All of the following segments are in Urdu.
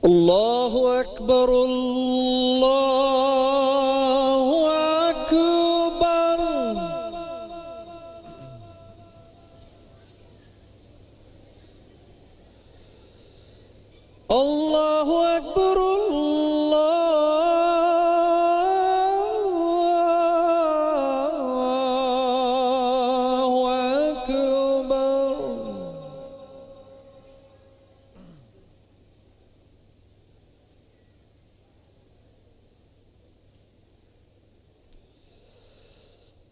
الله أكبر الله أكبر. الله أكبر الله أكبر.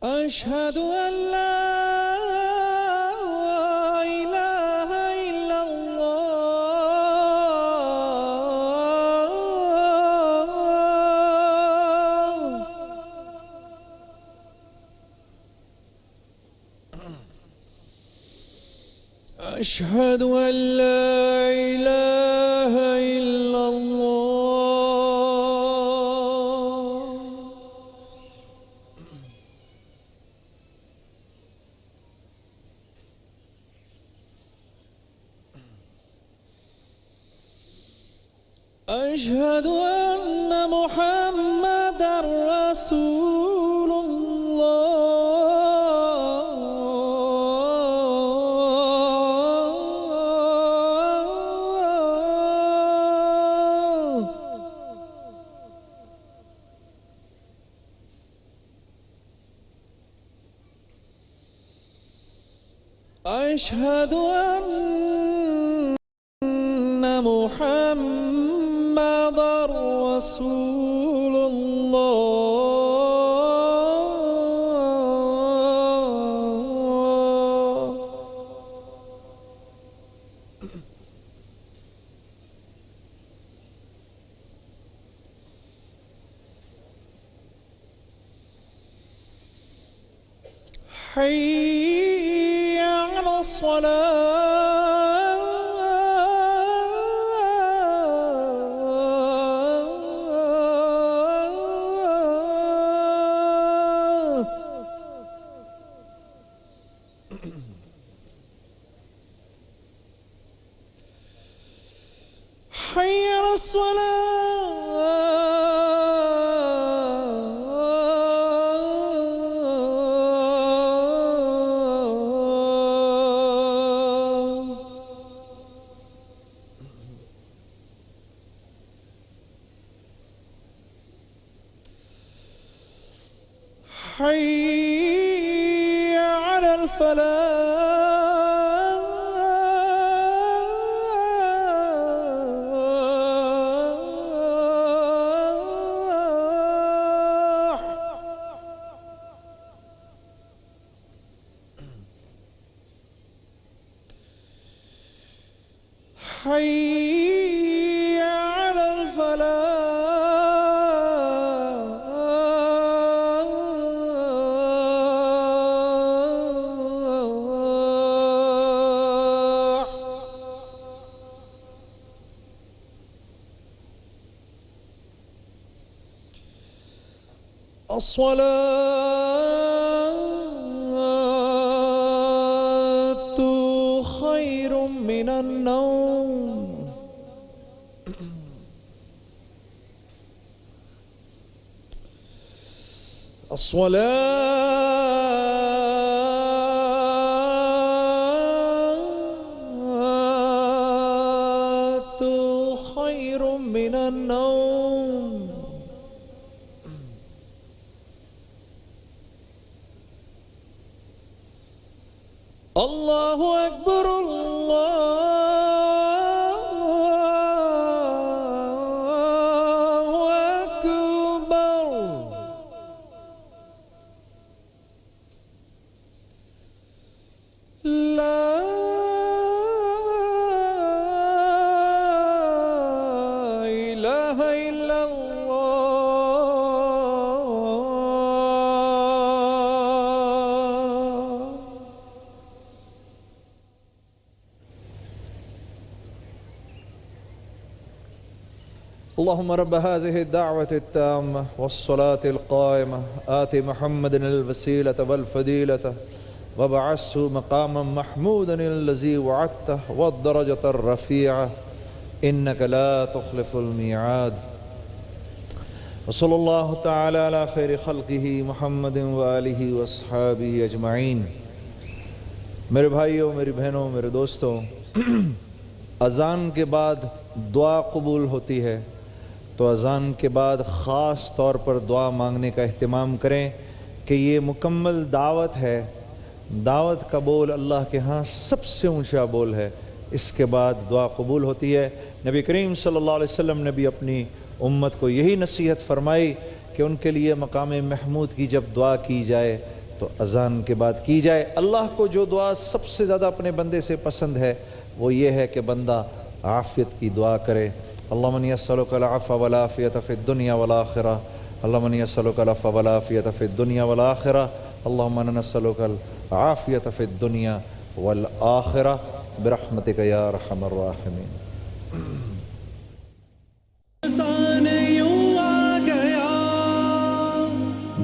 أشهد أن لا إله إلا الله. أشهد أن لا إله إلا الله. أشهد أن محمدًا رسول الله. أشهد أن محمدًا رسول الله. حي على الصلاة. حي على الصلاة. حي على الفلاح. حي على الفلاح. الصلاة خير من النوم. الصلاة خير من النوم. الله أكبر الله أكبر. لا إله إلا الله. اللهم رب هذه الدعوة التامة والصلاة القائمة آت محمد الوسيلة والفضيلة وابعثه مقاما محمودا الذي وعدته والدرجة الرفيعة إنك لا تخلف الميعاد وصلى الله تعالى على خير خلقه محمد وآلہ وأصحابہ اجمعین۔ میرے بھائیوں، میری بہنوں، میرے دوستوں، اذان کے بعد دعا قبول ہوتی ہے تو اذان کے بعد خاص طور پر دعا مانگنے کا اہتمام کریں کہ یہ مکمل دعوت ہے۔ دعوت کا بول اللہ کے ہاں سب سے اونچا بول ہے، اس کے بعد دعا قبول ہوتی ہے۔ نبی کریم صلی اللہ علیہ وسلم نے بھی اپنی امت کو یہی نصیحت فرمائی کہ ان کے لیے مقام محمود کی جب دعا کی جائے تو اذان کے بعد کی جائے۔ اللہ کو جو دعا سب سے زیادہ اپنے بندے سے پسند ہے وہ یہ ہے کہ بندہ عافیت کی دعا کرے۔ اللہم انی اسألک العفو والعافیۃ فی الدنیا والآخرہ، اللہم انی اسألک العفو والعافیۃ فی الدنیا والآخرہ، اللہم انا نسألک العافیۃ فی الدنیا والآخرہ برحمتک یا ارحم الراحمین۔ اذان یوں آ گیا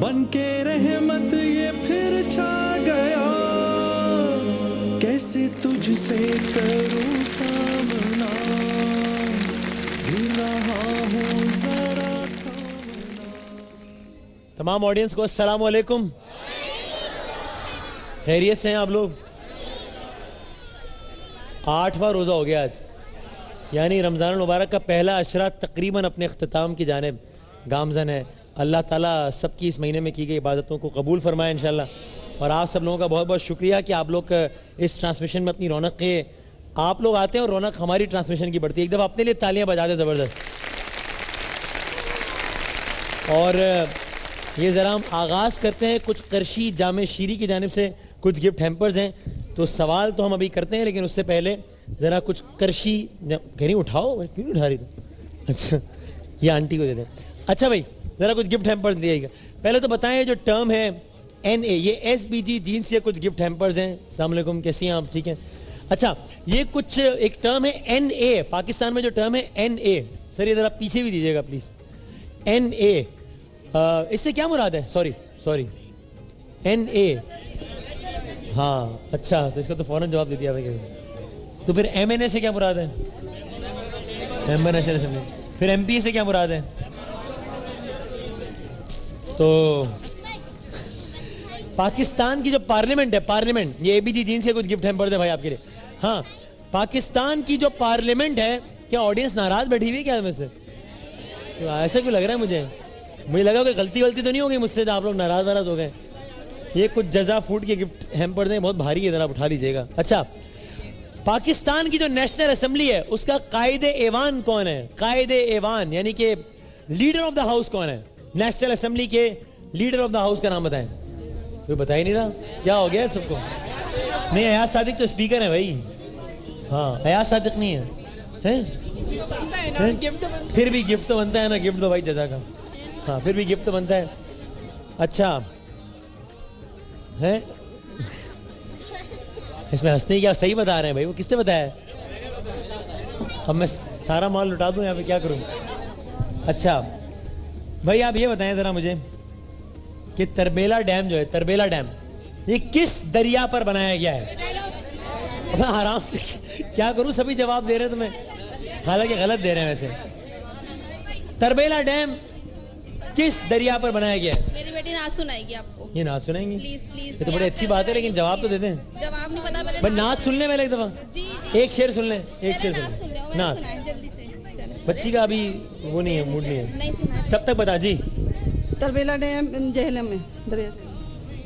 بن کے رحمت یہ پھر چھا گیا، کیسے تجھ سے کروں سامنا، گر رہا ہوں ذرا تھامنا۔ تمام آڈینس کو السلام علیکم، خیریت سے ہیں آپ لوگ؟ 8واں روزہ ہو گیا آج، یعنی رمضان المبارک کا پہلا عشرہ تقریباً اپنے اختتام کی جانب گامزن ہے۔ اللہ تعالیٰ سب کی اس مہینے میں کی گئی عبادتوں کو قبول فرمائے انشاءاللہ، اور آپ سب لوگوں کا بہت بہت شکریہ کہ آپ لوگ اس ٹرانسمیشن میں اپنی رونق کے آپ لوگ آتے ہیں اور رونق ہماری ٹرانسمیشن کی بڑھتی ہے۔ ایک دفعہ اپنے لیے تالیاں بجا دیں زبردست۔ اور یہ ذرا ہم آغاز کرتے ہیں، کچھ قرشی جامع شیری کی جانب سے کچھ گفٹ ہیمپرز ہیں، تو سوال تو ہم ابھی کرتے ہیں لیکن اس سے پہلے ذرا کچھ قرشی کہہ رہی اٹھاؤ، کیوں نہیں اٹھا رہی تو؟ اچھا یہ آنٹی کو دے دیں۔ اچھا بھائی ذرا کچھ گفٹ ہیمپرز دیے گا۔ پہلے تو بتائیں جو ٹرم ہے این اے، یہ ایس بی جی جینس سے کچھ گفٹ ہیمپرز ہیں۔ السلام علیکم، کیسی ہیں آپ؟ ٹھیک ہیں۔ اچھا یہ کچھ ایک ٹرم ہے این اے، پاکستان میں جو ٹرم ہے این اے، سر یہ ذرا پیچھے بھی دیجیے گا پلیز۔ این اے اس سے کیا مراد ہے؟ سوری این اے، ہاں اچھا تو اس کا تو فوراً جواب دے دیا بھائی۔ تو پھر ایم این اے سے کیا مراد ہے؟ ممبر نیشنل اسمبلی۔ پھر ایم پی اے سے کیا مراد ہے؟ تو پاکستان کی جو پارلیمنٹ ہے، پارلیمنٹ، یہ اے بی جی جین سے کچھ گفٹ ہیمپر ہے بھائی آپ کے لیے۔ ہاں پاکستان کی جو پارلیمنٹ ہے، کیا آڈینس ناراض بیٹھی ہوئی کیا میں سے؟ تو ایسا کیوں لگ رہا ہے مجھے لگا کہ غلطی تو نہیں ہو گئی مجھ سے، آپ لوگ ناراض ہو گئے۔ یہ کچھ جزا فوڈ کے گفٹ ہیمپر ہیں، بہت بھاری ہے، ذرا اٹھا لیجیے گا۔ اچھا پاکستان کی جو نیشنل اسمبلی ہے اس کا قائد ایوان کون ہے؟ قائد ایوان یعنی کہ لیڈر آف دا ہاؤس کون ہے؟ نیشنل اسمبلی کے لیڈر آف دا ہاؤس کا نام بتائیں۔ کوئی بتا ہی نہیں رہا، کیا ہو گیا سب کو؟ نہیں ایاز صادق تو اسپیکر ہے بھائی، ہاں ایاز صادق نہیں ہے، پھر بھی گفٹ تو بنتا ہے نا، گفٹ تو بھائی جزا کا، ہاں پھر بھی گفٹ تو بنتا ہے۔ اچھا ہے اس میں ہنسنے کیا، صحیح بتا رہے ہیں بھائی، وہ کس نے بتایا ہے؟ اب میں سارا مال لٹا دوں یہاں پہ، کیا کروں؟ اچھا بھائی آپ یہ بتائیں ذرا مجھے کہ تربیلا ڈیم جو ہے، تربیلا ڈیم یہ کس دریا پر بنایا گیا ہے؟ آرام سے کیا کروں، سبھی جواب دے رہے ہیں تمہیں، حالانکہ غلط دے رہے ہیں ویسے۔ تربیلا ڈیم کس دریا پر بنایا گیا ہے؟ میری بیٹی نعت سنائے گی آپ کو۔ یہ نعت سنائیں گی؟ پلیز یہ تو بڑی اچھی بات ہے لیکن جواب تو دے دیں۔ جواب نہیں پتا بھائی نعت سن لیں پہلے ایک دفعہ، ایک شعر سن لیں، ایک شعر نعت سن سن لیں۔ لیں، نعت جلدی سے بچی کا ابھی وہ نہیں ہے، موڈ نہیں ہے، نہیں سنا۔ تب تک بتا جی۔ تربیلا ڈیم جہلم میں دریا،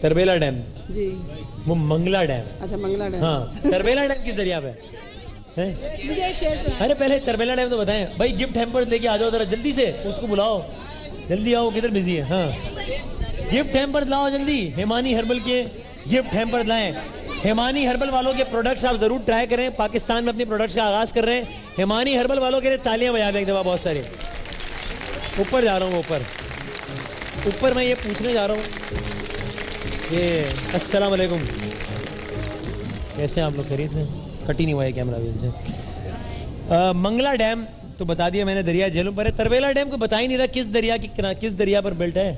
تربیلا ڈیم جی وہ منگلا ڈیم، اچھا منگلا ڈیم، ہاں تربیلا ڈیم کس دریا پہ ہے؟ مجھے ایک شعر سنا۔ ارے پہلے تربیلا ڈیم تو بتائیں بھائی، گفٹ ہیمپر لے کے آ جاؤ ذرا جلدی سے، اس کو بلاؤ جلدی، آؤ کدھر بزی ہے؟ ہاں گفٹ ہیمپر لاؤ جلدی، ہیمانی ہربل کے گفٹ ہیمپر لائیں۔ ہیمانی ہربل والوں کے پروڈکٹس آپ ضرور ٹرائی کریں، پاکستان میں اپنی پروڈکٹس کا آغاز کر رہے ہیں۔ ہیمانی ہربل والوں کے لیے تالیاں بجا دیں ایک دفعہ، بہت ساری۔ اوپر جا رہا ہوں، اوپر میں یہ پوچھنے جا رہا ہوں کہ السلام علیکم، کیسے ہیں آپ لوگ؟ خیریت سے؟ کٹ ہی نہیں ہوا ہے کیمرہ بھی سے۔ منگلا ڈیم تو بتا دیا میں نے، دریا جہلم پر ہے۔ تربیلا ڈیم کو بتا ہی نہیں رہا کس دریا کی، کس دریا پر بلٹ ہے۔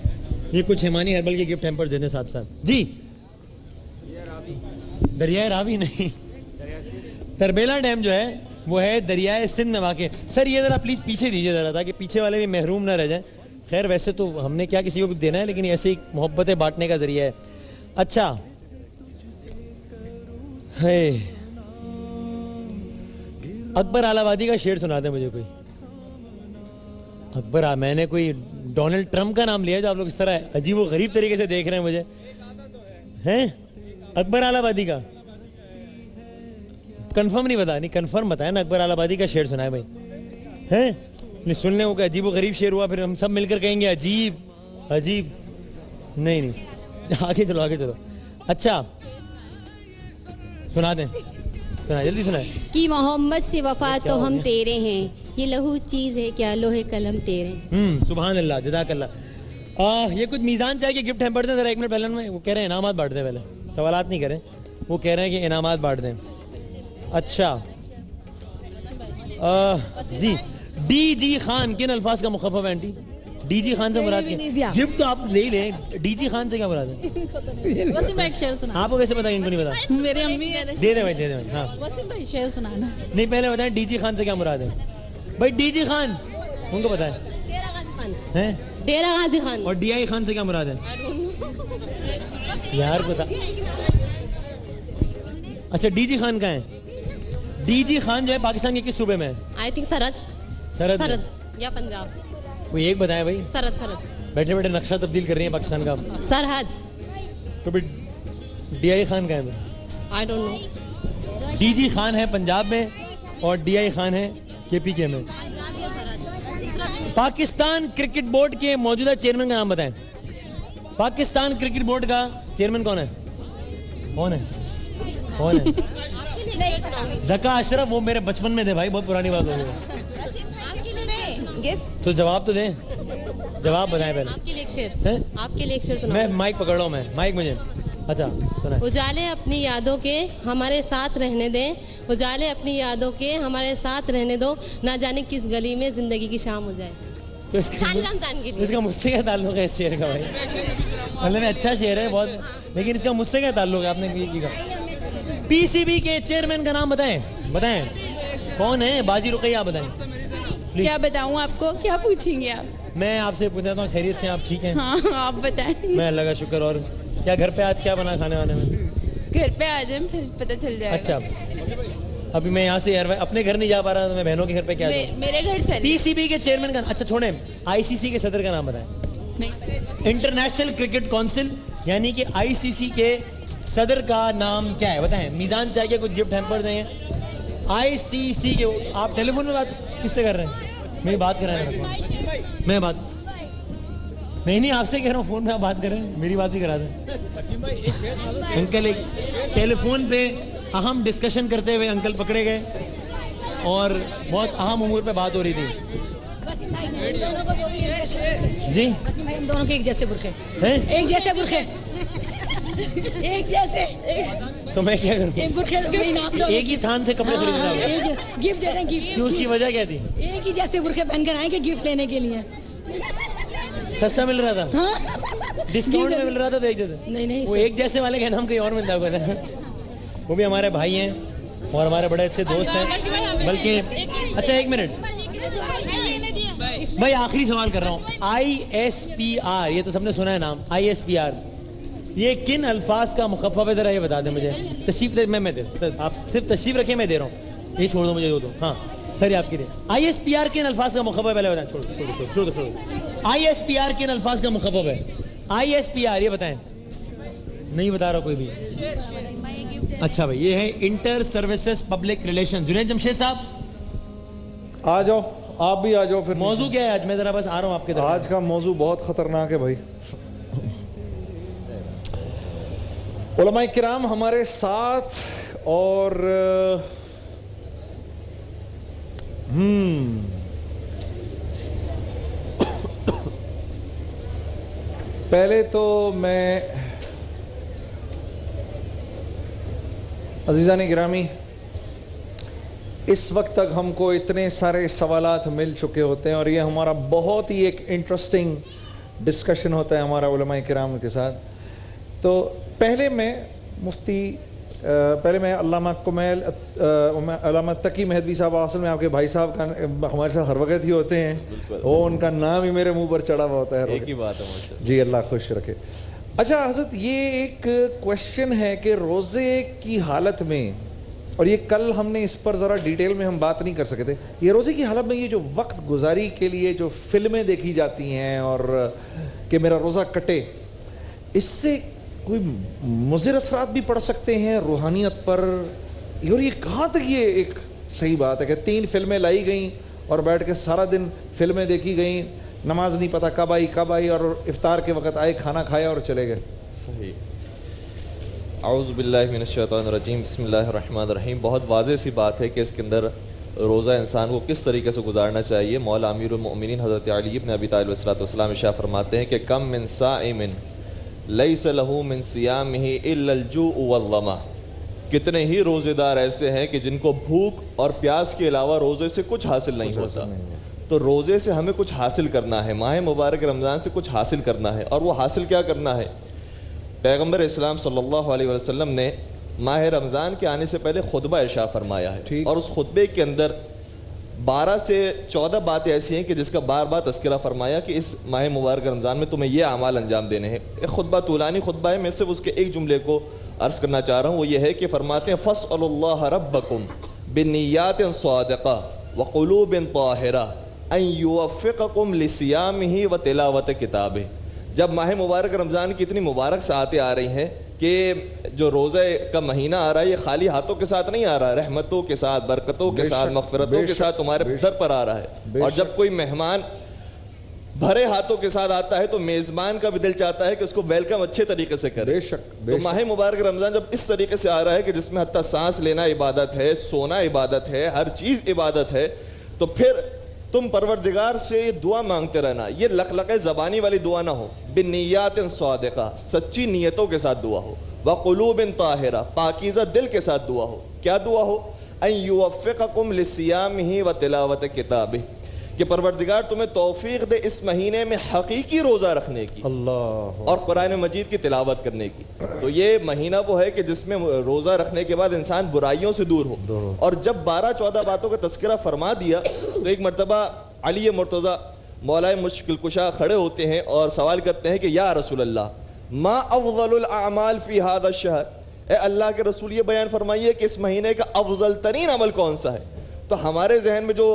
یہ کچھ ہیمانی ہربل کے گفٹ ہیمپر دیتے ساتھ ساتھ جی۔ دریائے راوی نہیں، تربیلا ڈیم جو ہے وہ ہے دریائے سندھ میں واقع. سر یہ ذرا پلیز پیچھے دیجیے ذرا تاکہ پیچھے والے بھی محروم نہ رہ جائیں. خیر ویسے تو ہم نے کیا کسی کو بھی دینا ہے لیکن ایسے ہی محبتیں بانٹنے کا ذریعہ ہے. اچھا اکبر آل آبادی کا شعر سنا دیں مجھے کوئی. اکبر میں نے کوئی ڈونلڈ ٹرمپ کا نام لیا جو آپ لوگ اس طرح عجیب و غریب طریقے سے دیکھ رہے ہیں مجھے ہیں. اکبر آل آبادی کا کنفرم نہیں بتا, نہیں کنفرم بتائیں نا. اکبر آل آبادی کا شعر سنائے بھائی ہیں. نہیں سننے کو کہ عجیب و غریب شعر ہوا پھر ہم سب مل کر کہیں گے عجیب عجیب. نہیں آگے چلو آگے چلو. اچھا سنا دیں, سنائیں جلدی سنائیں. کہ محمد سے وفا تو ہم تیرے ہیں, یہ لہو چیز ہے کیا لوہے قلم تیرے. سبحان اللہ جزاک اللہ. یہ کچھ میزان چاہیے کہ گفٹ ہیمپر دیں ذرا ایک منٹ پہلے. میں وہ کہہ رہے ہیں انعامات بانٹ دیں, پہلے سوالات نہیں کریں. وہ کہہ رہے ہیں کہ انعامات بانٹ دیں. اچھا جی ڈی جی خان کن الفاظ کا مخفف ہے آنٹی؟ ڈی جی خان سے مراد کیا؟ گفٹ تو آپ لے ہی لیں. ڈی جی خان سے کیا مراد ہے؟ وسیم بھائی شعر سنا. آپ کو کیسے پتا, ان کو نہیں پتا؟ میری امی دے دیں بھائی دے دیں. ہاں وسیم بھائی شعر سنانا. نہیں پہلے بتائیں ڈی جی خان سے کیا مراد ہے بھائی. ڈی جی خان ان کو بتائیں ہیں. ڈیرہ غازی خان. اور ڈی آئی خان سے کیا مراد ہے یار بتا. اچھا ڈی جی خان کا ہے. ڈی جی خان جو ہے پاکستان کے کس صوبے میں ہے؟ آئی تھنک سرحد. سرحد یا پنجاب. کوئی ایک بتائیں بھائی. سرحد. بیٹھے بیٹھے نقشہ تبدیل کر رہی ہیں پاکستان کا. سرحد. تو پھر ڈی آئی خان کا ہے. I don't know. D G Khan ہے پنجاب میں اور ڈی آئی خان ہے کے پی کے میں. پاکستان کرکٹ بورڈ کے موجودہ چیئرمین کا نام بتائیں. پاکستان کرکٹ بورڈ کا چیئرمین کون ہے؟ کون ہے کون ہے؟ زکا اشرف. وہ میرے بچپن میں تھے بھائی, بہت پرانی بات ہو گئی. تو جواب تو دیں, جواب بتائیں پہلے. آپ کے لیے ایک شعر سناؤں. میں مائک پکڑ رہا ہوں, میں مائک مجھے. اچھا سنائیں. اجالے اپنی یادوں کے ہمارے ساتھ رہنے دیں, اجالے اپنی یادوں کے ہمارے ساتھ رہنے دو, نہ جانے کس گلی میں زندگی کی شام ہو جائے. اس کا مجھ سے کیا تعلق ہے اس شعر کا بھائی؟ مطلب اچھا شعر ہے بہت, لیکن اس کا مجھ سے کیا تعلق ہے؟ آپ نے پی سی بی کے چیئرمین کا نام بتائیں. بتائیں کون ہے؟ باجی رقیہ بتائیں. کیا بتاؤں آپ کو, کیا پوچھیں گے آپ؟ میں آپ سے پوچھتا ہوں خیریت سے, آپ ٹھیک ہیں؟ ہاں آپ بتائیں. میں اللہ کا شکر. اور کیا گھر پہ آج کیا بنا کھانے وانے میں؟ گھر پہ آ جائیں پھر پتہ چل جائے. اچھا ابھی میں یہاں سے اپنے گھر نہیں جا پا رہا, تو میں بہنوں کے گھر پہ کیا جاؤں؟ میرے گھر چلیں. پی سی بی کے چیئرمین کا. اچھا چھوڑیں, آئی سی سی کے صدر کا نام بتائیں. انٹرنیشنل کرکٹ کونسل یعنی کہ آئی سی سی کے صدر کا نام کیا ہے بتائیں. میزان چاہیے کچھ گفٹ ہیمپر دیں. آئی سی سی کے. آپ ٹیلی فون میں بات کس سے کر رہے ہیں؟ میں بات کر رہا ہوں. میں بات نہیں آپ سے کہہ رہا ہوں, فون پہ آپ بات کر رہے ہیں, میری بات ہی کرا دیں. انکل ایک ٹیلی فون پہ اہم ڈسکشن کرتے ہوئے انکل پکڑے گئے اور بہت اہم امور پہ بات ہو رہی تھی. جی ان دونوں کے ایک جیسے برقعے ہیں, ایک جیسے برقعے ایک جیسے. تو میں کیا کروں؟ ایک برقعے انعام دو. ایک ہی تھان سے کپڑے خریدنا ہوگا. گفٹ دے دیں. گفٹ کیوں, اس کی وجہ کیا تھی؟ ایک ہی جیسے برقعے پہن کر آئیں کہ گفٹ لینے کے لیے. سستا مل رہا تھا, ڈسکاؤنٹ میں مل رہا تھا, تو ایک جیسے. نہیں وہ ایک جیسے والے کا نام کہیں اور ملتا ہوگا. وہ بھی ہمارے بھائی ہیں اور ہمارے بڑے اچھے دوست ہیں. بلکہ اچھا ایک منٹ بھائی, آخری سوال کر رہا ہوں. آئی ایس پی آر, یہ تو سب نے سنا ہے نام, آئی ایس پی آر, یہ کن الفاظ کا مخفف ہے؟ ذرا یہ بتا دیں مجھے. تشریف میں آپ صرف تشریف رکھیں, میں دے رہا ہوں. یہ چھوڑ دو مجھے, دو. ہاں سر یہ آپ کے لیے. آئی ایس پی آر کن الفاظ کا مخفف ہے؟ پہلے بتائیں. چھوڑ دو. آئی ایس پی آر کن الفاظ کا مخفف ہے؟ آئی ایس پی آر یہ بتائیں. نہیں بتا رہا کوئی بھی. اچھا بھائی, یہ ہے inter services public relation. Junaid Jamshed صاحب آ جاؤ, آپ بھی آ جاؤ. پھر موضوع کیا ہے آج؟ میں ذرا بس آ رہا ہوں آپ کے طرف. آج کا موضوع بہت خطرناک ہے بھائی. علماء کرام ہمارے ساتھ, اور پہلے تو میں عزیزان گرامی, اس وقت تک ہم کو اتنے سارے سوالات مل چکے ہوتے ہیں اور یہ ہمارا بہت ہی ایک انٹرسٹنگ ڈسکشن ہوتا ہے ہمارا علماء کرام کے ساتھ. تو پہلے میں مفتی پہلے میں علامہ کمیل علامہ تقی مہدوی صاحب اصل میں آپ کے بھائی صاحب کا ہمارے ساتھ ہر وقت ہی ہوتے ہیں, وہ ان کا نام ہی میرے منہ پر چڑھا ہوا ہوتا ہے. ایک ہی بات ہے. جی اللہ خوش رکھے. اچھا حضرت یہ ایک کوشچن ہے کہ روزے کی حالت میں, اور یہ کل ہم نے اس پر ذرا ڈیٹیل میں ہم بات نہیں کر سکے تھے, یہ روزے کی حالت میں یہ جو وقت گزاری کے لیے جو فلمیں دیکھی جاتی ہیں اور کہ میرا روزہ کٹے, اس سے کوئی مضر اثرات بھی پڑ سکتے ہیں روحانیت پر, اور یہ کہاں تک یہ ایک صحیح بات ہے کہ 3 فلمیں لائی گئیں اور بیٹھ کے سارا دن فلمیں دیکھی گئیں, نماز نہیں پتہ کب آئی اور افطار کے وقت آئے, کھانا کھایا اور چلے گئے. صحیح. اعوذ باللہ من الشیطان الرجیم, بسم اللہ الرحمن الرحیم. بہت واضح سی بات ہے کہ اس کے اندر روزہ انسان کو کس طریقے سے گزارنا چاہیے. مولا امیر المؤمنین حضرت علی بن ابی طالب علیہ السلام ارشاد فرماتے ہیں کہ کم من صائم لیس لہ من صیامہ الا الجوع والظما. کتنے ہی روزے دار ایسے ہیں کہ جن کو بھوک اور پیاس کے علاوہ روزے سے کچھ حاصل نہیں ہوتا. تو روزے سے ہمیں کچھ حاصل کرنا ہے, ماہ مبارک رمضان سے کچھ حاصل کرنا ہے. اور وہ حاصل کیا کرنا ہے؟ پیغمبر اسلام صلی اللہ علیہ وسلم نے ماہ رمضان کے آنے سے پہلے خطبہ ارشاد فرمایا ہے, اور اس خطبے کے اندر 12 سے 14 باتیں ایسی ہیں کہ جس کا بار بار تذکرہ فرمایا کہ اس ماہ مبارک رمضان میں تمہیں یہ اعمال انجام دینے ہیں. ایک خطبہ طولانی خطبہ ہے, میں صرف اس کے ایک جملے کو عرض کرنا چاہ رہا ہوں. وہ یہ ہے کہ فرماتے ہیں فَاسْأَلُوا اللَّهَ رَبَّكُمْ بِالنِّيَّاتٍ صَادِقَةٍ وَقُلُوبٍ طَاهِرَةٍ أَن يُوَفِّقَكُمْ لِصِيَامِهِ وَتِلَاوَةِ كِتَابِهِ. جب ماہ مبارک رمضان کی اتنی مبارک ساعتیں آ رہی ہیں کہ جو روزہ کا مہینہ آ رہا ہے یہ خالی ہاتھوں کے ساتھ نہیں آ رہا ہے, رحمتوں کے ساتھ, برکتوں کے ساتھ, مغفرتوں کے ساتھ تمہارے در پر آ رہا ہے. اور جب کوئی مہمان بھرے ہاتھوں کے ساتھ آتا ہے تو میزبان کا بھی دل چاہتا ہے کہ اس کو ویلکم اچھے طریقے سے کرے. تو ماہ مبارک رمضان جب اس طریقے سے آ رہا ہے کہ جس میں حتیٰ سانس لینا عبادت ہے, سونا عبادت ہے, ہر چیز عبادت ہے, تو پھر تم پروردگار سے یہ دعا مانگتے رہنا. یہ لقلقہ زبانی والی دعا نہ ہو, بِالنِّيَّاتٍ صَادِقَةٍ, سچی نیتوں کے ساتھ دعا ہو, وَقُلُوبٍ طَاهِرَةٍ, پاکیزہ دل کے ساتھ دعا ہو. کیا دعا ہو؟ أَن يُوَفِّقَكُمْ لِصِيَامِهِ وَتِلَاوَةِ كِتَابِهِ, کہ پروردگار تمہیں توفیق دے اس مہینے میں حقیقی روزہ رکھنے کی اور قرآن مجید کی تلاوت کرنے کی. تو یہ مہینہ وہ ہے کہ جس میں روزہ رکھنے کے بعد انسان برائیوں سے دور ہو. اور جب 12-14 باتوں کا تذکرہ فرما دیا تو ایک مرتبہ علی مرتضیٰ مولائے مشکل کشا کھڑے ہوتے ہیں اور سوال کرتے ہیں کہ یا رسول اللہ ما افضل الاعمال فی هذا الشہر, اے اللہ کے رسول یہ بیان فرمائیے کہ اس مہینے کا افضل ترین عمل کون سا ہے. تو ہمارے ذہن میں جو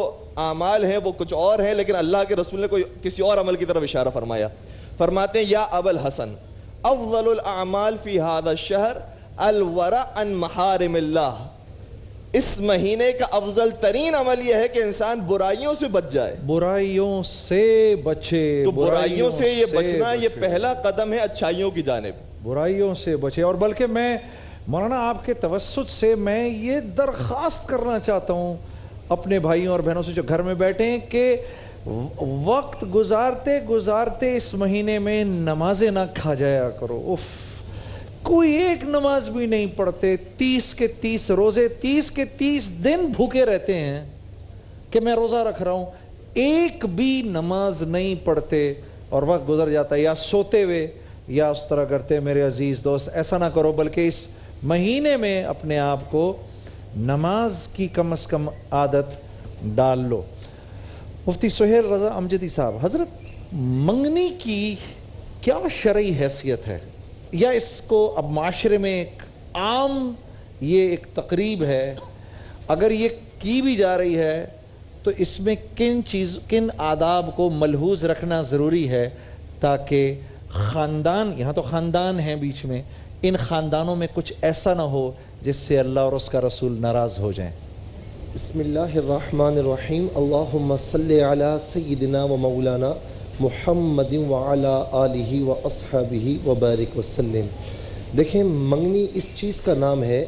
اعمال ہیں وہ کچھ اور ہیں, لیکن اللہ کے رسول نے کوئی کسی اور عمل کی طرف اشارہ فرمایا. فرماتے ہیں یا ابا الحسن افضل الاعمال فی هذا الشہر الورع عن محارم اللہ, اس مہینے کا افضل ترین عمل یہ ہے کہ انسان برائیوں سے بچ جائے, برائیوں سے بچے. تو برائیوں سے یہ بچنا یہ پہلا قدم ہے اچھائیوں کی جانب, برائیوں سے بچے. اور بلکہ میں مولانا آپ کے توسط سے میں یہ درخواست کرنا چاہتا ہوں اپنے بھائیوں اور بہنوں سے جو گھر میں بیٹھے ہیں کہ وقت گزارتے گزارتے اس مہینے میں نمازیں نہ کھا جایا کرو. اف, کوئی ایک نماز بھی نہیں پڑھتے, 30 کے 30 روزے, 30 کے 30 دن بھوکے رہتے ہیں کہ میں روزہ رکھ رہا ہوں, ایک بھی نماز نہیں پڑھتے اور وقت گزر جاتا ہے, یا سوتے ہوئے یا اس طرح کرتے. میرے عزیز دوست ایسا نہ کرو, بلکہ اس مہینے میں اپنے آپ کو نماز کی کم از کم عادت ڈال لو. مفتی سہیل رضا امجدی صاحب, حضرت منگنی کی کیا شرعی حیثیت ہے, یا اس کو اب معاشرے میں ایک عام یہ ایک تقریب ہے, اگر یہ کی بھی جا رہی ہے تو اس میں کن آداب کو ملحوظ رکھنا ضروری ہے تاکہ خاندان, یہاں تو خاندان ہیں بیچ میں, ان خاندانوں میں کچھ ایسا نہ ہو جس سے اللہ اور اس کا رسول ناراض ہو جائیں. بسم اللہ الرحمن الرحیم. اللہم صلی علی سیدنا و مولانا محمد وعلی آلہ و اصحابہ وبارک وسلم. دیکھیں, منگنی اس چیز کا نام ہے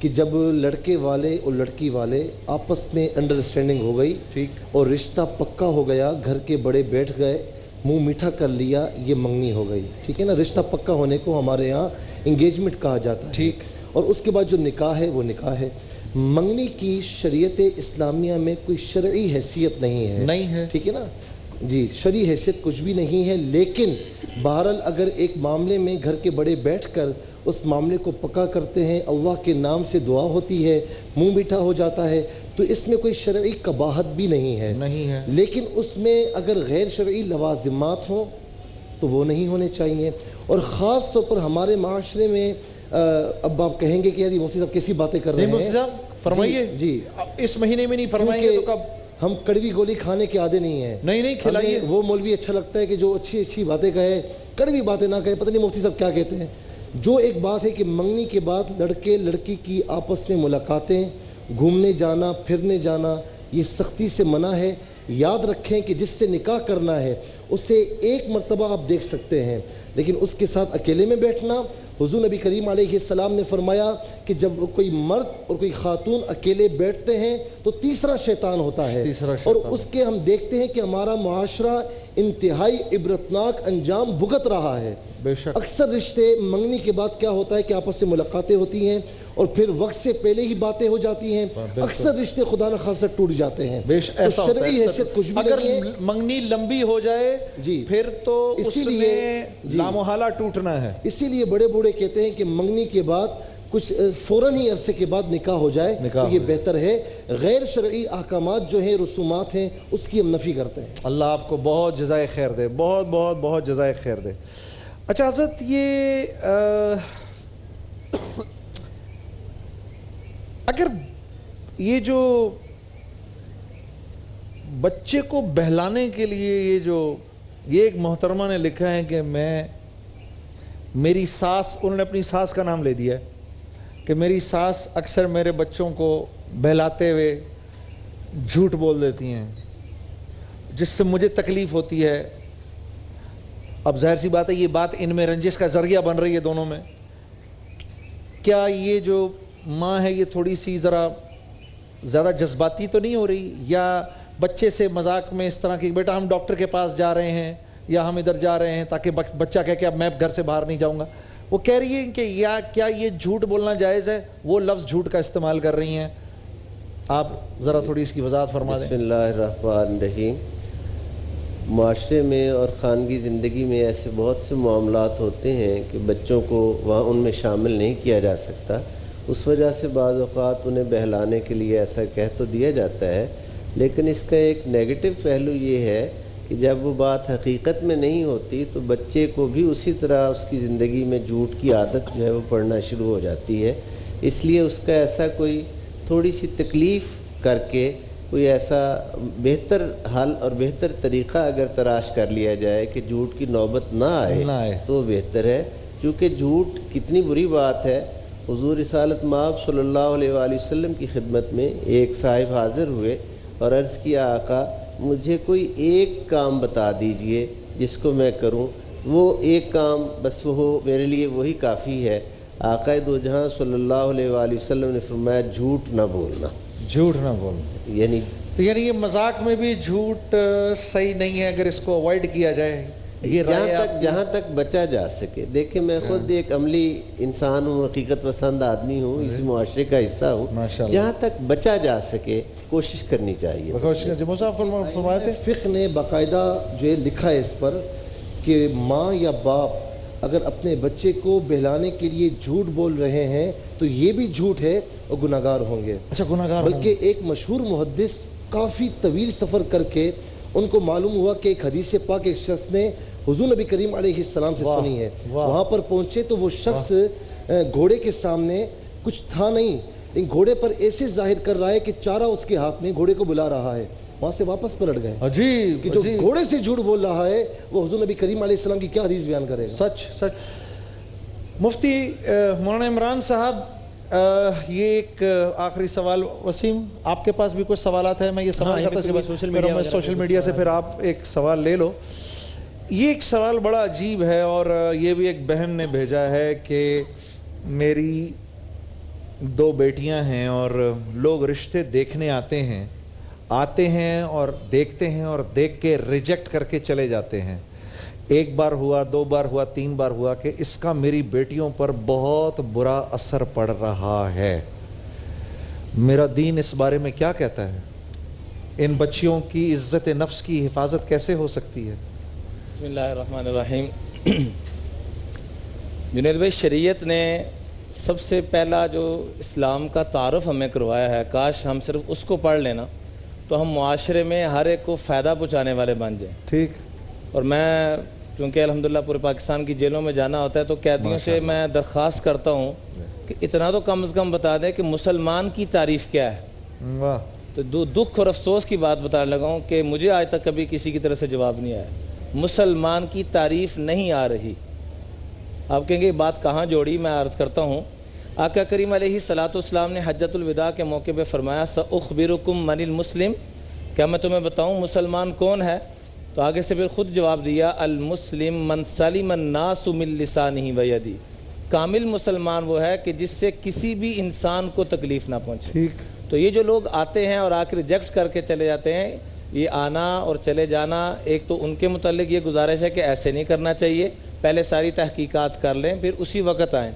کہ جب لڑکے والے اور لڑکی والے آپس میں انڈرسٹینڈنگ ہو گئی, ٹھیک, اور رشتہ پکا ہو گیا, گھر کے بڑے بیٹھ گئے, منہ میٹھا کر لیا, یہ منگنی ہو گئی. ٹھیک ہے نا, رشتہ پکا ہونے کو ہمارے ہاں انگیجمنٹ کہا جاتا ہے. ٹھیک, اور اس کے بعد جو نکاح ہے وہ نکاح ہے. منگنی کی شریعت اسلامیہ میں کوئی شرعی حیثیت نہیں ہے. ٹھیک ہے نا, جی شرعی حیثیت کچھ بھی نہیں ہے، لیکن بہرحال اگر ایک معاملے میں گھر کے بڑے بیٹھ کر اس معاملے کو پکا کرتے ہیں، اللہ کے نام سے دعا ہوتی ہے، منہ میٹھا ہو جاتا ہے، تو اس میں کوئی شرعی قباحت بھی نہیں ہے، لیکن اس میں اگر غیر شرعی لوازمات ہوں تو وہ نہیں ہونے چاہیے۔ اور خاص طور پر ہمارے معاشرے میں اب آپ کہیں گے کہ یار یہ مفتی صاحب کیسی باتیں کر رہے ہیں، مفتی صاحب فرمائیے، جی اس مہینے میں نہیں فرمائیں گے تو کب؟ ہم کڑوی گولی کھانے کے عادے نہیں ہیں، نہیں کھلائیے۔ وہ مولوی اچھا لگتا ہے کہ جو اچھی باتیں کہے، کڑوی باتیں نہ کہے، پتہ نہیں مفتی صاحب کیا کہتے ہیں۔ جو ایک بات ہے کہ منگنی کے بعد لڑکے لڑکی کی آپس میں ملاقاتیں، گھومنے جانا پھرنے جانا، یہ سختی سے منع ہے۔ یاد رکھیں کہ جس سے نکاح کرنا ہے اسے ایک مرتبہ آپ دیکھ سکتے ہیں، لیکن اس کے ساتھ اکیلے میں بیٹھنا، حضور نبی کریم علیہ السلام نے فرمایا کہ جب کوئی مرد اور کوئی خاتون اکیلے بیٹھتے ہیں تو تیسرا شیطان ہوتا ہے، اور اس کے ہم دیکھتے ہیں کہ ہمارا معاشرہ انتہائی عبرتناک انجام بھگت رہا ہے۔ اکثر رشتے منگنی کے بعد کیا ہوتا ہے کہ آپس سے ملاقاتیں ہوتی ہیں اور پھر وقت سے پہلے ہی باتیں ہو جاتی ہیں، اکثر رشتے خدا نہ خاصہ ٹوٹ جاتے ہیں۔ شرعی حیثیت کچھ بھی نہیں ہے۔ اگر منگنی لمبی ہو جائے پھر تو اس میں لامحالہ ٹوٹنا ہے۔ اسی لیے بڑے بوڑھے کہتے ہیں کہ منگنی کے بعد کچھ فوراً ہی عرصے کے بعد نکاح ہو جائے تو یہ بہتر ہے۔ غیر شرعی احکامات جو ہیں، رسومات ہیں، اس کی ہم نفی کرتے ہیں۔ اللہ آپ کو بہت جزائے خیر دے، بہت بہت بہت جزائے خیر دے۔ اچھا حضرت، یہ اگر یہ جو بچے کو بہلانے کے لیے یہ ایک محترمہ نے لکھا ہے کہ میری ساس، انہوں نے اپنی ساس کا نام لے دیا ہے کہ میری ساس اکثر میرے بچوں کو بہلاتے ہوئے جھوٹ بول دیتی ہیں جس سے مجھے تکلیف ہوتی ہے۔ اب ظاہر سی بات ہے یہ بات ان میں رنجش کا ذریعہ بن رہی ہے دونوں میں۔ کیا یہ جو ماں ہے یہ تھوڑی سی ذرا زیادہ جذباتی تو نہیں ہو رہی، یا بچے سے مذاق میں اس طرح کی بیٹا ہم ڈاکٹر کے پاس جا رہے ہیں یا ہم ادھر جا رہے ہیں، تاکہ بچہ کہے کہ اب میں گھر سے باہر نہیں جاؤں گا، وہ کہہ رہی ہے کہ کیا یہ جھوٹ بولنا جائز ہے؟ وہ لفظ جھوٹ کا استعمال کر رہی ہیں، آپ ذرا تھوڑی اس کی وضاحت فرما دیں۔ بسم اللہ الرحمن الرحیم۔ معاشرے میں اور خانگی زندگی میں ایسے بہت سے معاملات ہوتے ہیں کہ بچوں کو وہاں ان میں شامل نہیں کیا جا سکتا، اس وجہ سے بعض اوقات انہیں بہلانے کے لیے ایسا کہہ تو دیا جاتا ہے، لیکن اس کا ایک نیگیٹو پہلو یہ ہے کہ جب وہ بات حقیقت میں نہیں ہوتی تو بچے کو بھی اسی طرح اس کی زندگی میں جھوٹ کی عادت جو ہے وہ پڑنا شروع ہو جاتی ہے۔ اس لیے اس کا ایسا کوئی تھوڑی سی تکلیف کر کے کوئی ایسا بہتر حل اور بہتر طریقہ اگر تلاش کر لیا جائے کہ جھوٹ کی نوبت نہ آئے تو بہتر ہے، کیونکہ جھوٹ کتنی بری بات ہے۔ حضور رسالت مآب صلی اللہ علیہ وآلہ وسلم کی خدمت میں ایک صاحب حاضر ہوئے اور عرض کیا آقا مجھے کوئی ایک کام بتا دیجئے جس کو میں کروں، وہ ایک کام بس وہ ہو میرے لیے وہی کافی ہے۔ آقا دو جہاں صلی اللہ علیہ وآلہ وسلم نے فرمایا جھوٹ نہ بولنا، جھوٹ نہ بولنا، یعنی یہ مذاق میں بھی جھوٹ صحیح نہیں ہے اگر اس کو اوائڈ کیا جائے، جہاں تک بچا جا سکے۔ دیکھیں میں خود ایک عملی انسان ہوں، حقیقت پسند آدمی ہوں، اسی معاشرے کا حصہ ہوں، جہاں تک بچا جا سکے کوشش کرنی چاہیے۔ فقہ نے باقاعدہ جو ہے لکھا ہے اس پر کہ ماں یا باپ اگر اپنے بچے کو بہلانے کے لیے جھوٹ بول رہے ہیں تو یہ بھی جھوٹ ہے اور گناہگار ہوں گے۔ اچھا گناہگار، بلکہ ایک مشہور محدث کافی طویل سفر کر کے ان کو معلوم ہوا کہ ایک حدیث پاک ایک شخص نے حضور نبی کریم علیہ السلام سے سنی ہے، وہاں پر پہنچے تو وہ شخص گھوڑے کے سامنے کچھ تھا نہیں، لیکن گھوڑے پر ایسے ظاہر کر رہا ہے کہ چارہ اس کے ہاتھ میں، گھوڑے کو بلا رہا ہے، وہاں سے واپس پلٹ گئے کہ جو گھوڑے سے جھوٹ بول رہا ہے وہ حضور نبی کریم علیہ السلام کی کیا حدیث بیان کرے گا۔ سچ مفتی مولانا عمران صاحب، یہ ایک آخری سوال، وسیم آپ کے پاس بھی کچھ سوالات ہیں؟ میں یہ سوال کرتا ہوں سوشل میڈیا سے، پھر آپ ایک سوال لے لو۔ یہ ایک سوال بڑا عجیب ہے اور یہ بھی ایک بہن نے بھیجا ہے کہ میری 2 بیٹیاں ہیں اور لوگ رشتے دیکھنے آتے ہیں اور دیکھتے ہیں اور دیکھ کے ریجیکٹ کر کے چلے جاتے ہیں۔ 1 بار ہوا، 2 بار ہوا، 3 بار ہوا کہ اس کا میری بیٹیوں پر بہت برا اثر پڑ رہا ہے، میرا دین اس بارے میں کیا کہتا ہے؟ ان بچیوں کی عزت نفس کی حفاظت کیسے ہو سکتی ہے؟ بسم اللہ الرحمن الرحیم. جنید بھائی، شریعت نے سب سے پہلا جو اسلام کا تعارف ہمیں کروایا ہے، کاش ہم صرف اس کو پڑھ لینا تو ہم معاشرے میں ہر ایک کو فائدہ پہنچانے والے بن جائیں. ٹھیک. اور میں کیونکہ الحمدللہ پورے پاکستان کی جیلوں میں جانا ہوتا ہے تو قیدیوں سے میں درخواست کرتا ہوں کہ اتنا تو کم از کم بتا دیں کہ مسلمان کی تعریف کیا ہے. واہ. تو دکھ اور افسوس کی بات بتانے لگا ہوں کہ مجھے آج تک کبھی کسی کی طرف سے جواب نہیں آیا. مسلمان کی تعریف نہیں آ رہی. آپ کہیں گے یہ بات کہاں جوڑی؟ میں عرض کرتا ہوں. آقا کریم علیہ الصلوۃ والسلام نے حجۃ الوداع کے موقع پہ فرمایا سأخبرکم من المسلم، کیا میں تمہیں بتاؤں مسلمان کون ہے؟ تو آگے سے پھر خود جواب دیا المسلم من سلم الناس من لسانہ ویدہ. کامل مسلمان وہ ہے کہ جس سے کسی بھی انسان کو تکلیف نہ پہنچے. ٹھیک. تو یہ جو لوگ آتے ہیں اور آ کے ریجیکٹ کر کے چلے جاتے ہیں، یہ آنا اور چلے جانا، ایک تو ان کے متعلق یہ گزارش ہے کہ ایسے نہیں کرنا چاہیے، پہلے ساری تحقیقات کر لیں پھر اسی وقت آئیں.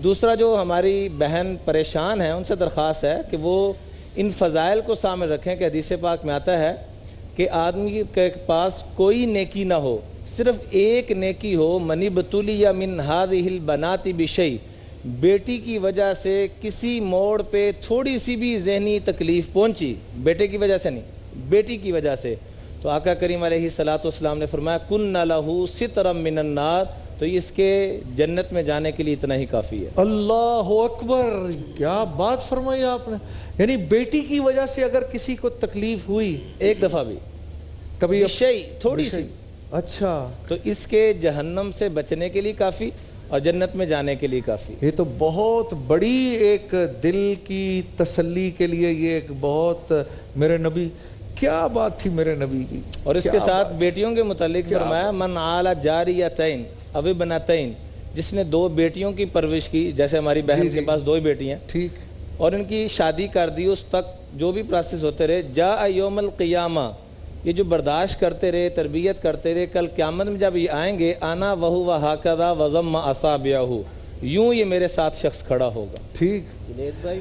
دوسرا جو ہماری بہن پریشان ہیں ان سے درخواست ہے کہ وہ ان فضائل کو سامنے رکھیں کہ حدیث پاک میں آتا ہے کہ آدمی کے پاس کوئی نیکی نہ ہو، صرف ایک نیکی ہو، منی بطولی یا من ہذہ البنات بشیء، بیٹی کی وجہ سے کسی موڑ پہ تھوڑی سی بھی ذہنی تکلیف پہنچی، بیٹے کی وجہ سے نہیں، بیٹی کی وجہ سے، تو آقا کریم علیہ الصلوۃ والسلام نے فرمایا کن لہ سترا من النار، تو اس کے جنت میں جانے کے لیے اتنا ہی کافی ہے. اللہ اکبر، کیا بات فرمائی آپ نے. یعنی بیٹی کی وجہ سے اگر کسی کو تکلیف ہوئی ایک دفعہ بھی، کبھی شیء تھوڑی سی، اچھا، تو اس کے جہنم سے بچنے کے لیے کافی اور جنت میں جانے کے لیے کافی. یہ تو بہت بڑی ایک دل کی تسلی کے لیے یہ ایک بہت، میرے نبی کیا بات تھی میرے نبی کی. اور اس کے ساتھ بیٹیوں کے متعلق فرمایا من عال جاریتین او ابنتین، جس نے دو بیٹیوں کی پرورش کی، جیسے ہماری بہن کے پاس دو ہی بیٹی ہیں، ٹھیک، اور ان کی شادی کر دی، اس تک جو بھی پروسیس ہوتے رہے، جاء یوم القیامہ، یہ جو برداشت کرتے رہے، تربیت کرتے رہے، کل قیامت میں جب یہ آئیں گے آنا وہو ہکذا وضم اصابعہ، یوں یہ میرے ساتھ شخص کھڑا ہوگا. ٹھیک. جنید بھائی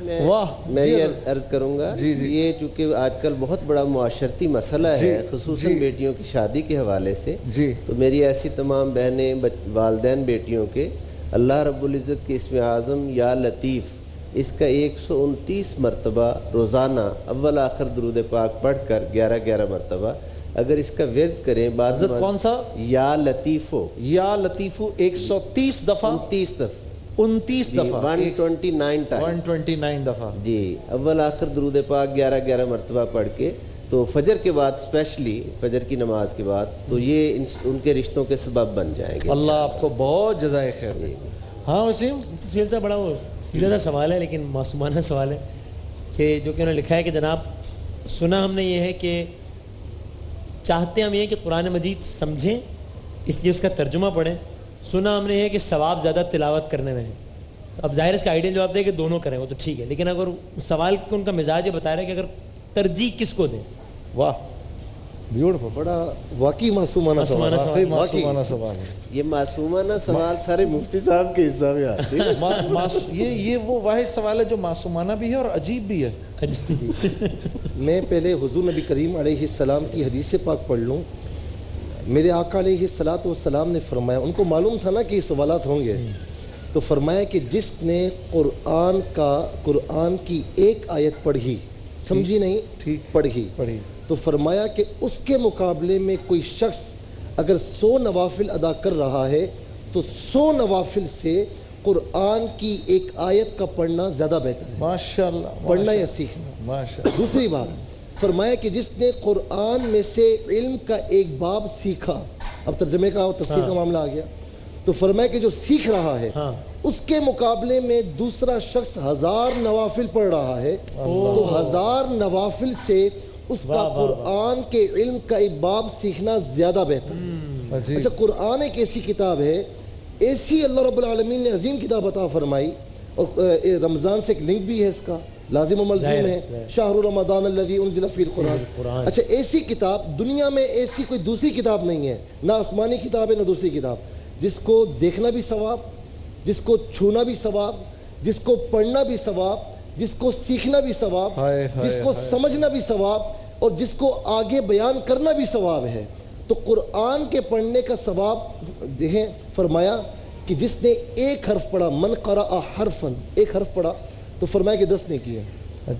میں یہ عرض کروں گا، یہ چونکہ آج کل بہت بڑا معاشرتی مسئلہ ہے خصوصاً بیٹیوں کی شادی کے حوالے سے، تو میری ایسی تمام بہنیں والدین بیٹیوں کے اللہ رب العزت کے اسم اعظم یا لطیف اس کا 129 مرتبہ روزانہ اول آخر درود پاک پڑھ کر 11 مرتبہ اگر اس کا ورد کریں، بعض کون سا؟ یا لطیفو، یا لطیفو 130 دفعہ، 29 دفعہ 129 دفعہ جی، اول آخر درود پاک 11 مرتبہ پڑھ کے، تو فجر کے بعد اسپیشلی فجر کی نماز کے بعد، تو یہ ان کے رشتوں کے سبب بن جائیں گے. اللہ آپ کو بہت جزائے خیر دے. ہاں وسیم، سہیل صاحب بڑا وہ سیدھا سا سوال ہے لیکن معصومانہ سوال ہے کہ جو کہ انہوں نے لکھا ہے کہ جناب سنا ہم نے یہ ہے کہ چاہتے ہم یہ کہ قرآن مجید سمجھیں اس لیے اس کا ترجمہ پڑھیں، سنا ہم نے یہ کہ ثواب زیادہ تلاوت کرنے میں ہے. اب ظاہر اس کا آئیڈیل جواب دے کہ دونوں کریں وہ تو ٹھیک ہے، لیکن اگر سوال کو ان کا مزاج یہ بتا رہا ہے کہ اگر ترجیح کس کو دیں. واہ، بیوٹیفل، بڑا واقعی معصومانہ سوال ہے. یہ معصومانہ سوال سارے مفتی صاحب کے حصہ میں آتے ہیں. یہ وہ واحد سوال ہے جو معصومانہ بھی ہے اور عجیب بھی ہے. میں پہلے حضور نبی کریم علیہ السلام کی حدیث پاک پڑھ لوں. میرے آقا علیہ الصلوۃ والسلام نے فرمایا، ان کو معلوم تھا نا کہ یہ سوالات ہوں گے، تو فرمایا کہ جس نے قرآن کی ایک آیت پڑھی، سمجھی نہیں، ٹھیک، پڑھی، تو فرمایا کہ اس کے مقابلے میں کوئی شخص اگر 100 نوافل ادا کر رہا ہے تو 100 نوافل سے قرآن کی ایک آیت کا پڑھنا زیادہ بہتر ہے. ماشاءاللہ، پڑھنا یا سیکھنا. ماشاءاللہ. دوسری بات فرمایا کہ جس نے قرآن میں سے علم کا ایک باب سیکھا، اب ترجمے کا اور تفسیر کا معاملہ آ گیا، تو فرمایا کہ جو سیکھ رہا ہے اس کے مقابلے میں دوسرا شخص 1000 نوافل پڑھ رہا ہے، تو 1000 نوافل سے اس کا قرآن کے علم کا ایک باب سیکھنا زیادہ بہتر ہے. اچھا، قرآن ایک ایسی کتاب ہے، ایسی اللہ رب العالمین نے عظیم کتاب عطا فرمائی، اور رمضان سے ایک لنک بھی ہے اس کا، لازم و ملزوم ہے، شہر رمضان الذی انزل فیہ القرآن. اچھا، ایسی کتاب دنیا میں ایسی کوئی دوسری کتاب نہیں ہے، نہ آسمانی کتاب ہے نہ دوسری کتاب، جس کو دیکھنا بھی ثواب، جس کو چھونا بھی ثواب، جس کو پڑھنا بھی ثواب، جس کو سیکھنا بھی ثواب، جس کو سمجھنا بھی ثواب. اور جس کو آگے بیان کرنا بھی ثواب ہے. تو قرآن کے پڑھنے کا ثواب دیکھیں فرمایا کہ جس نے ایک حرف پڑھا، من قرأ حرفاً، ایک حرف پڑھا تو فرمایا کہ 10 نیکی ہے.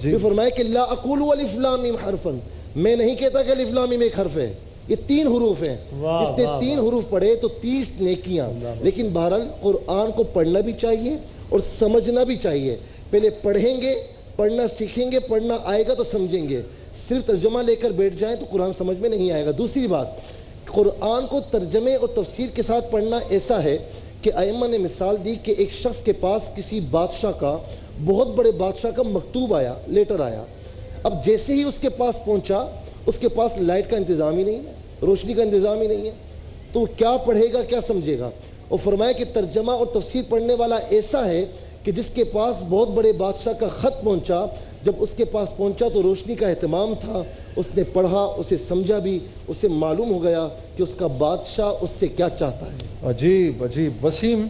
پھر فرمایا کہ لا اقول الف لام میم حرفاً، میں نہیں کہتا کہ الف لام میم ایک حرف ہے، یہ 3 حروف ہیں. جس نے 3 حروف پڑھے تو 30 نیکیاں. لیکن بہرحال قرآن کو پڑھنا بھی چاہیے اور سمجھنا بھی چاہیے. پہلے پڑھیں گے، پڑھنا سیکھیں گے، پڑھنا آئے گا تو سمجھیں گے. صرف ترجمہ لے کر بیٹھ جائیں تو قرآن سمجھ میں نہیں آئے گا. دوسری بات، قرآن کو ترجمے اور تفسیر کے ساتھ پڑھنا ایسا ہے کہ ائمہ نے مثال دی کہ ایک شخص کے پاس کسی بادشاہ کا، بہت بڑے بادشاہ کا مکتوب آیا، لیٹر آیا. اب جیسے ہی اس کے پاس پہنچا، اس کے پاس لائٹ کا انتظام ہی نہیں ہے، روشنی کا انتظام ہی نہیں ہے، تو وہ کیا پڑھے گا، کیا سمجھے گا. اور فرمایا کہ ترجمہ اور تفسیر پڑھنے والا ایسا ہے کہ جس کے پاس بہت بڑے بادشاہ کا خط پہنچا، جب اس کے پاس پہنچا تو روشنی کا اہتمام تھا، اس نے پڑھا، اسے سمجھا بھی، اسے معلوم ہو گیا کہ اس کا بادشاہ اس سے کیا چاہتا ہے. عجیب عجیب. وسیم،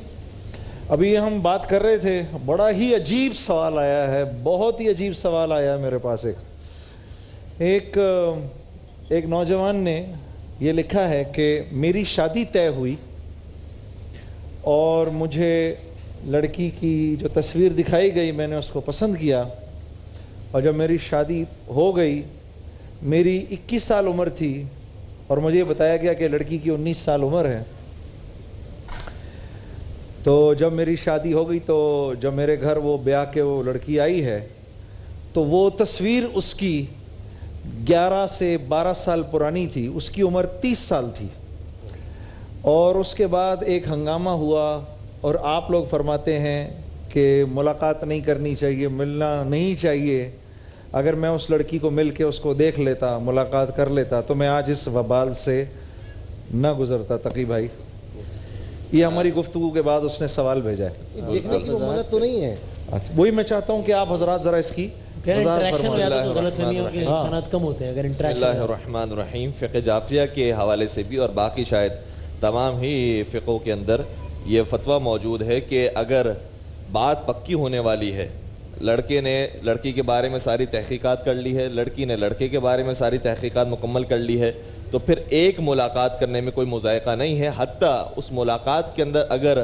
ابھی ہم بات کر رہے تھے، بڑا ہی عجیب سوال آیا ہے، بہت ہی عجیب سوال آیا ہے میرے پاس. ایک نوجوان نے یہ لکھا ہے کہ میری شادی طے ہوئی اور مجھے لڑکی کی جو تصویر دکھائی گئی میں نے اس کو پسند کیا، اور جب میری شادی ہو گئی، میری 21 سال عمر تھی اور مجھے یہ بتایا گیا کہ لڑکی کی 19 سال عمر ہے. تو جب میری شادی ہو گئی تو جب میرے گھر وہ بیاہ کے وہ لڑکی آئی ہے تو وہ تصویر اس کی 11 سے 12 سال پرانی تھی، اس کی عمر 30 سال تھی. اور اس کے بعد ایک ہنگامہ ہوا اور آپ لوگ فرماتے ہیں کہ ملاقات نہیں کرنی چاہیے، ملنا نہیں چاہیے. اگر میں اس لڑکی کو مل کے اس کو دیکھ لیتا، ملاقات کر لیتا تو میں آج اس وبال سے نہ گزرتا. تقی بھائی، یہ ہماری گفتگو کے بعد اس نے سوال بھیجا ہے. دیکھنے کی ممانعت تو نہیں ہے. وہی میں چاہتا ہوں کہ آپ حضرات ذرا اس کی انٹریکشن ہو جاتا تو غلط فہمیوں کے امکانات کم ہوتے ہیں. اگر بسم اللہ الرحمن الرحیم. فقہ جعفریہ کے حوالے سے بھی اور باقی شاید تمام ہی فقہوں کے اندر یہ فتویٰ موجود ہے کہ اگر بات پکی ہونے والی ہے، لڑکے نے لڑکی کے بارے میں ساری تحقیقات کر لی ہے، لڑکی نے لڑکے کے بارے میں ساری تحقیقات مکمل کر لی ہے، تو پھر ایک ملاقات کرنے میں کوئی مذائقہ نہیں ہے. حتیٰ اس ملاقات کے اندر اگر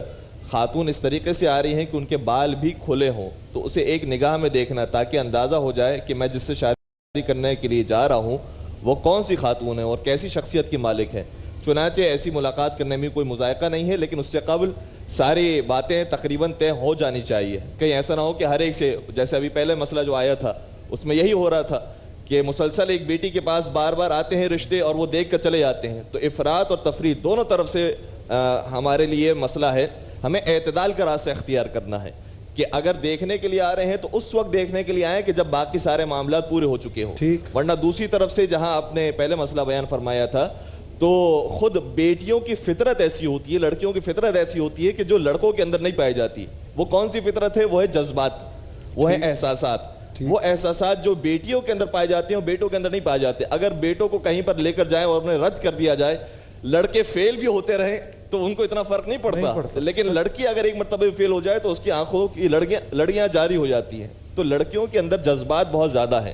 خاتون اس طریقے سے آ رہی ہیں کہ ان کے بال بھی کھلے ہوں تو اسے ایک نگاہ میں دیکھنا تاکہ اندازہ ہو جائے کہ میں جس سے شادی کرنے کے لیے جا رہا ہوں وہ کون سی خاتون ہے اور کیسی شخصیت کی مالک ہے. چنانچہ ایسی ملاقات کرنے میں کوئی مذائقہ نہیں ہے، لیکن اس سے قبل ساری باتیں تقریباً طے ہو جانی چاہیے. کہیں ایسا نہ ہو کہ ہر ایک سے، جیسے ابھی پہلے مسئلہ جو آیا تھا اس میں یہی ہو رہا تھا کہ مسلسل ایک بیٹی کے پاس بار بار آتے ہیں رشتے اور وہ دیکھ کر چلے جاتے ہیں. تو افراط اور تفریط دونوں طرف سے ہمارے لیے مسئلہ ہے. ہمیں اعتدال کا راستہ اختیار کرنا ہے کہ اگر دیکھنے کے لیے آ رہے ہیں تو اس وقت دیکھنے کے لیے آئیں کہ جب باقی سارے معاملات پورے ہو چکے ہوں. ورنہ دوسری طرف سے جہاں آپ نے پہلے مسئلہ بیان فرمایا تھا تو خود بیٹیوں کی فطرت ایسی ہوتی ہے، لڑکیوں کی فطرت ایسی ہوتی ہے کہ جو لڑکوں کے اندر نہیں پائی جاتی. وہ کون سی فطرت ہے؟ وہ ہے جذبات، وہ ہے احساسات. وہ احساسات جو بیٹیوں کے اندر پائے جاتے ہیں وہ بیٹوں کے اندر نہیں پائے جاتے. اگر بیٹوں کو کہیں پر لے کر جائیں اور انہیں رد کر دیا جائے، لڑکے فیل بھی ہوتے رہیں تو ان کو اتنا فرق نہیں پڑتا. لیکن لڑکی اگر ایک مرتبہ فیل ہو جائے تو اس کی آنکھوں کی لڑیاں جاری ہو جاتی ہیں. تو لڑکیوں کے اندر جذبات بہت زیادہ ہیں،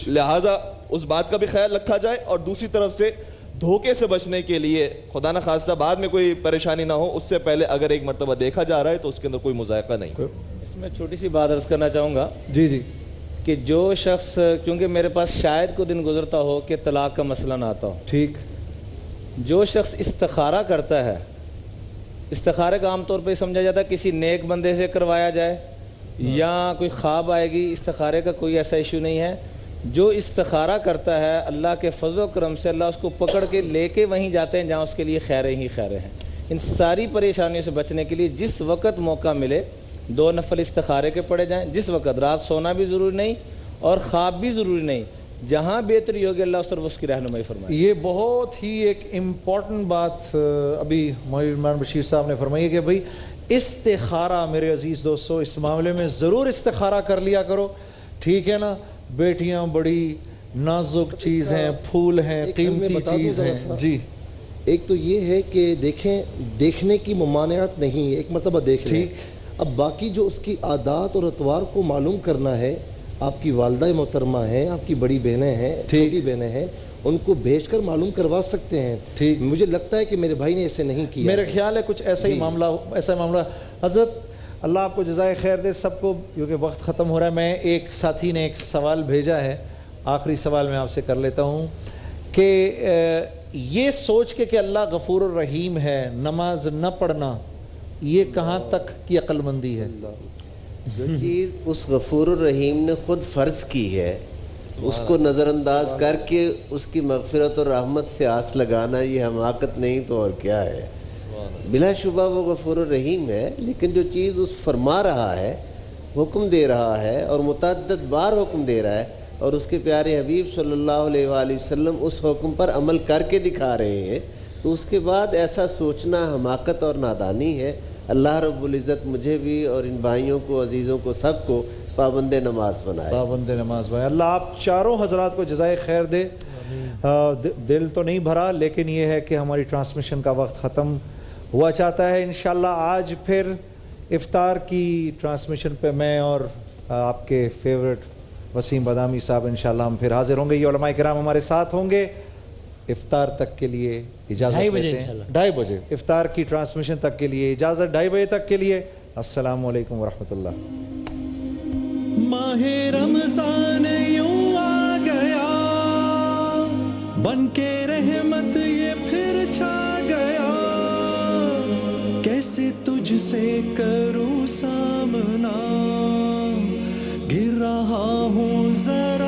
لہٰذا اس بات کا بھی خیال رکھا جائے. اور دوسری طرف سے دھوکے سے بچنے کے لیے خدا نہ خواستہ بعد میں کوئی پریشانی نہ ہو، اس سے پہلے اگر ایک مرتبہ دیکھا جا رہا ہے تو اس کے اندر کوئی مذائقہ نہیں. اس میں چھوٹی سی بات عرض کرنا چاہوں گا جی کہ جو شخص، کیونکہ میرے پاس شاید کو دن گزرتا ہو کہ طلاق کا مسئلہ نہ آتا ہو، ٹھیک، جو شخص استخارہ کرتا ہے، استخارے کا عام طور پہ سمجھا جاتا ہے کسی نیک بندے سے کروایا جائے یا کوئی خواب آئے گی. استخارے کا کوئی ایسا ایشو نہیں ہے. جو استخارہ کرتا ہے اللہ کے فضل و کرم سے اللہ اس کو پکڑ کے لے کے وہیں جاتے ہیں جہاں اس کے لیے خیریں ہی خیریں ہیں. ان ساری پریشانیوں سے بچنے کے لیے جس وقت موقع ملے 2 نفل استخارے کے پڑھے جائیں. جس وقت رات سونا بھی ضروری نہیں اور خواب بھی ضروری نہیں، جہاں بہتری ہوگی اللہ اس طرف اس کی رہنمائی فرمائے. یہ بہت ہی ایک امپورٹنٹ بات ابھی مولوی عمران بشیر صاحب نے فرمائی ہے کہ بھئی استخارہ، میرے عزیز دوستو، اس معاملے میں ضرور استخارہ کر لیا کرو، ٹھیک ہے نا. بیٹیاں بڑی نازک چیز ہیں، پھول ہیں، قیمتی چیز ہیں. جی، ایک تو یہ ہے کہ دیکھیں، دیکھنے کی ممانعت نہیں، ایک مرتبہ دیکھ لیں. اب باقی جو اس کی عادات اور اطوار کو معلوم کرنا ہے آپ کی والدہ محترمہ ہیں, آپ کی بڑی بہنیں ہیں, چھوٹی بہنیں ہیں, ان کو بھیج کر معلوم کروا سکتے ہیں. ٹھیک, مجھے لگتا ہے کہ میرے بھائی نے ایسے نہیں کیا. میرا خیال ہے کچھ ایسا ہی معاملہ. حضرت اللہ آپ کو جزائے خیر دے سب کو, کیونکہ وقت ختم ہو رہا ہے. میں ایک ساتھی نے ایک سوال بھیجا ہے, آخری سوال میں آپ سے کر لیتا ہوں کہ یہ سوچ کے کہ اللہ غفور الرحیم ہے, نماز نہ پڑھنا, یہ کہاں تک کی عقل مندی ہے؟ جو چیز اس غفور الرحیم نے خود فرض کی ہے اس کو نظر انداز کر کے اس کی مغفرت اور رحمت سے آس لگانا یہ حماقت نہیں تو اور کیا ہے. بلا شبہ وہ غفور الرحیم ہے, لیکن جو چیز اس فرما رہا ہے, حکم دے رہا ہے اور متعدد بار حکم دے رہا ہے, اور اس کے پیارے حبیب صلی اللہ علیہ وآلہ وسلم اس حکم پر عمل کر کے دکھا رہے ہیں, تو اس کے بعد ایسا سوچنا حماقت اور نادانی ہے. اللہ رب العزت مجھے بھی اور ان بھائیوں کو, عزیزوں کو, سب کو پابند نماز بنائے. پابند نماز بنائے. اللہ آپ چاروں حضرات کو جزائے خیر دے. دل تو نہیں بھرا, لیکن یہ ہے کہ ہماری ٹرانسمیشن کا وقت ختم ہوا چاہتا ہے. انشاءاللہ آج پھر افطار کی ٹرانسمیشن پہ میں اور آپ کے فیورٹ وسیم بادامی صاحب انشاءاللہ ہم پھر حاضر ہوں گے. یہ علماء کرام ہمارے ساتھ ہوں گے. افطار تک کے لیے اجازت دیتے ہیں, 2:30 بجے افطار کی ٹرانسمیشن تک کے لیے اجازت, 2:30 بجے تک کے لیے. السلام علیکم ورحمۃ اللہ. ماہ رمضان یوں آ گیا, بن کے رحمت یہ پھر چھا گیا, کیسے تجھ سے کروں سامنا, گر رہا ہوں ذرا